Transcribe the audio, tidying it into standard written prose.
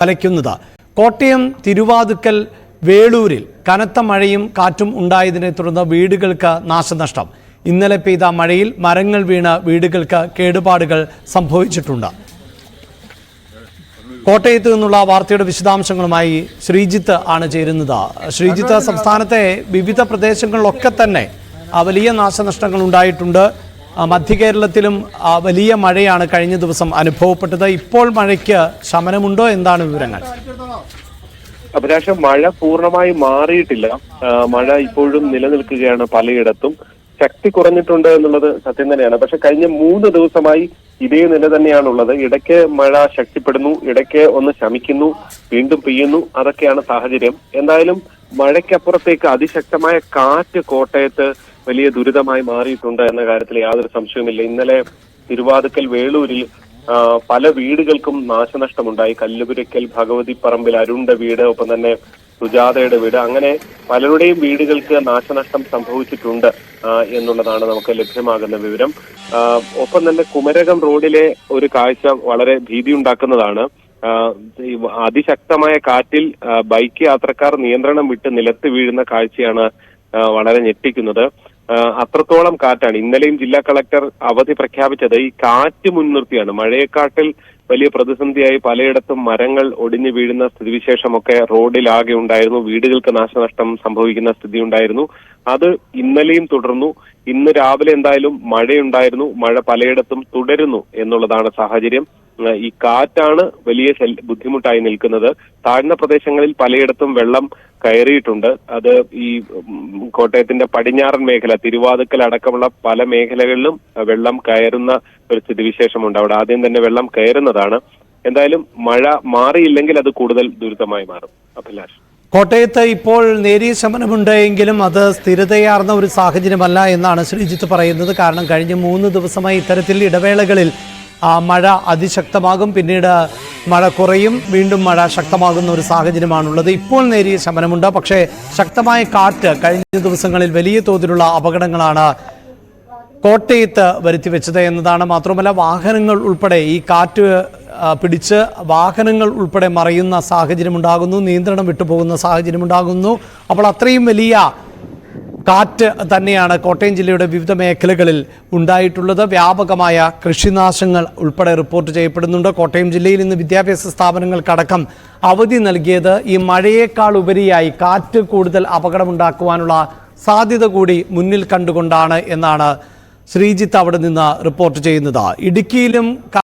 കലയ്ക്കുന്നത്. കോട്ടയം തിരുവാതുക്കൽ വേളൂരിൽ കനത്ത മഴയും കാറ്റും ഉണ്ടായതിനെ തുടർന്ന് വീടുകൾക്ക് നാശനഷ്ടം. ഇന്നലെ പെയ്ത മഴയിൽ മരങ്ങൾ വീണ് വീടുകൾക്ക് കേടുപാടുകൾ സംഭവിച്ചിട്ടുണ്ട്. കോട്ടയത്ത് നിന്നുള്ള വാർത്തയുടെ വിശദാംശങ്ങളുമായി ശ്രീജിത്ത് ആണ് ചേരുന്നത്. ശ്രീജിത്ത്, സംസ്ഥാനത്തെ വിവിധ പ്രദേശങ്ങളിലൊക്കെ തന്നെ വലിയ നാശനഷ്ടങ്ങൾ ഉണ്ടായിട്ടുണ്ട്. മധ്യ കേരളത്തിലും വലിയ മഴയാണ് കഴിഞ്ഞ ദിവസം അനുഭവപ്പെട്ടത്. ഇപ്പോൾ മഴയ്ക്ക് ശമനമുണ്ടോ? എന്താണ് വിവരങ്ങൾ? അഭിലാഷം, മഴ പൂർണ്ണമായി മാറിയിട്ടില്ല. മഴ ഇപ്പോഴും നിലനിൽക്കുകയാണ്. പലയിടത്തും ശക്തി കുറഞ്ഞിട്ടുണ്ട് എന്നുള്ളത് സത്യം തന്നെയാണ്. പക്ഷെ കഴിഞ്ഞ 3 ദിവസമായി ഇതേ നില തന്നെയാണുള്ളത്. ഇടയ്ക്ക് മഴ ശക്തിപ്പെടുന്നു, ഇടയ്ക്ക് ഒന്ന് ശമിക്കുന്നു, വീണ്ടും പെയ്യുന്നു. അതൊക്കെയാണ് സാഹചര്യം. എന്തായാലും മഴയ്ക്കപ്പുറത്തേക്ക് അതിശക്തമായ കാറ്റ് കോട്ടയത്ത് വലിയ ദുരിതമായി മാറിയിട്ടുണ്ട് എന്ന കാര്യത്തിൽ യാതൊരു സംശയവുമില്ല. ഇന്നലെ തിരുവാതുക്കൽ വേളൂരിൽ പല വീടുകൾക്കും നാശനഷ്ടമുണ്ടായി. കല്ലുപുരയ്ക്കൽ ഭഗവതി പറമ്പിൽ അരുണിന്റെ വീട്, ഒപ്പം തന്നെ സുജാതയുടെ വീട്, അങ്ങനെ പലരുടെയും വീടുകൾക്ക് നാശനഷ്ടം സംഭവിച്ചിട്ടുണ്ട് എന്നുള്ളതാണ് നമുക്ക് ലഭ്യമാകുന്ന വിവരം. ഒപ്പം തന്നെ കുമരകം റോഡിലെ ഒരു കാഴ്ച വളരെ ഭീതിയുണ്ടാക്കുന്നതാണ്. അതിശക്തമായ കാറ്റിൽ ബൈക്ക് യാത്രക്കാർ നിയന്ത്രണം വിട്ട് നിലത്ത് വീഴുന്ന കാഴ്ചയാണ് വളരെ ഞെട്ടിക്കുന്നത്. അത്രത്തോളം കാറ്റാണ്. ഇന്നലെയും ജില്ലാ കളക്ടർ അവധി പ്രഖ്യാപിച്ചത് ഈ കാറ്റ് മുൻനിർത്തിയാണ്. മഴയെക്കാട്ടിൽ വലിയ പ്രതിസന്ധിയായി പലയിടത്തും മരങ്ങൾ ഒടിഞ്ഞു വീഴുന്ന സ്ഥിതിവിശേഷമൊക്കെ റോഡിലാകെ ഉണ്ടായിരുന്നു. വീടുകൾക്ക് നാശനഷ്ടം സംഭവിക്കുന്ന സ്ഥിതി ഉണ്ടായിരുന്നു. അത് ഇന്നലെയും തുടർന്നു. ഇന്ന് രാവിലെ എന്തായാലും മഴയുണ്ടായിരുന്നു. മഴ പലയിടത്തും തുടരുന്നു എന്നുള്ളതാണ് സാഹചര്യം. ഈ കാറ്റാണ് വലിയ ബുദ്ധിമുട്ടായി നിൽക്കുന്നത്. താഴ്ന്ന പ്രദേശങ്ങളിൽ പലയിടത്തും വെള്ളം കയറിയിട്ടുണ്ട്. അത് ഈ കോട്ടയത്തിന്റെ പടിഞ്ഞാറൻ മേഖല, തിരുവാതുക്കൽ അടക്കമുള്ള പല മേഖലകളിലും വെള്ളം കയറുന്ന ഒരു സ്ഥിതിവിശേഷമുണ്ട്. അവിടെ ആദ്യം തന്നെ വെള്ളം കയറുന്നതാണ്. എന്തായാലും മഴ മാറിയില്ലെങ്കിൽ അത് കൂടുതൽ ദുരിതമായി മാറും. അഭിലാഷ്, കോട്ടയത്ത് ഇപ്പോൾ നേരിയ ശമനമുണ്ട് എങ്കിലും അത് സ്ഥിരതയാർന്ന ഒരു സാഹചര്യമല്ല എന്നാണ് ശ്രീജിത്ത് പറയുന്നത്. കാരണം കഴിഞ്ഞ 3 ദിവസമായി ഇത്തരത്തിൽ ഇടവേളകളിൽ മഴ അതിശക്തമാകും, പിന്നീട് മഴ കുറയും, വീണ്ടും മഴ ശക്തമാകുന്ന ഒരു സാഹചര്യമാണുള്ളത്. ഇപ്പോൾ നേരിയ ശമനമുണ്ട്. പക്ഷേ ശക്തമായ കാറ്റ് കഴിഞ്ഞ ദിവസങ്ങളിൽ വലിയ തോതിലുള്ള അപകടങ്ങളാണ് കോട്ടയത്ത് വരുത്തിവെച്ചത് എന്നതാണ്. മാത്രമല്ല, വാഹനങ്ങൾ ഉൾപ്പെടെ ഈ കാറ്റ് പിടിച്ച് വാഹനങ്ങൾ ഉൾപ്പെടെ മറയുന്ന സാഹചര്യമുണ്ടാകുന്നു, നിയന്ത്രണം വിട്ടുപോകുന്ന സാഹചര്യമുണ്ടാകുന്നു. അപ്പോൾ അത്രയും വലിയ കാറ്റ് തന്നെയാണ് കോട്ടയം ജില്ലയുടെ വിവിധ മേഖലകളിൽ ഉണ്ടായിട്ടുള്ളത്. വ്യാപകമായ കൃഷിനാശങ്ങൾ ഉൾപ്പെടെ റിപ്പോർട്ട് ചെയ്യപ്പെടുന്നുണ്ട്. കോട്ടയം ജില്ലയിൽ ഇന്ന് വിദ്യാഭ്യാസ സ്ഥാപനങ്ങൾക്കടക്കം അവധി നൽകിയത് ഈ മഴയേക്കാൾ ഉപരിയായി കാറ്റ് കൂടുതൽ അപകടമുണ്ടാക്കുവാനുള്ള സാധ്യത കൂടി മുന്നിൽ കണ്ടുകൊണ്ടാണ് എന്നാണ് ശ്രീജിത്ത് അവിടെ നിന്ന് റിപ്പോർട്ട് ചെയ്യുന്നത്. ഇടുക്കിയിലും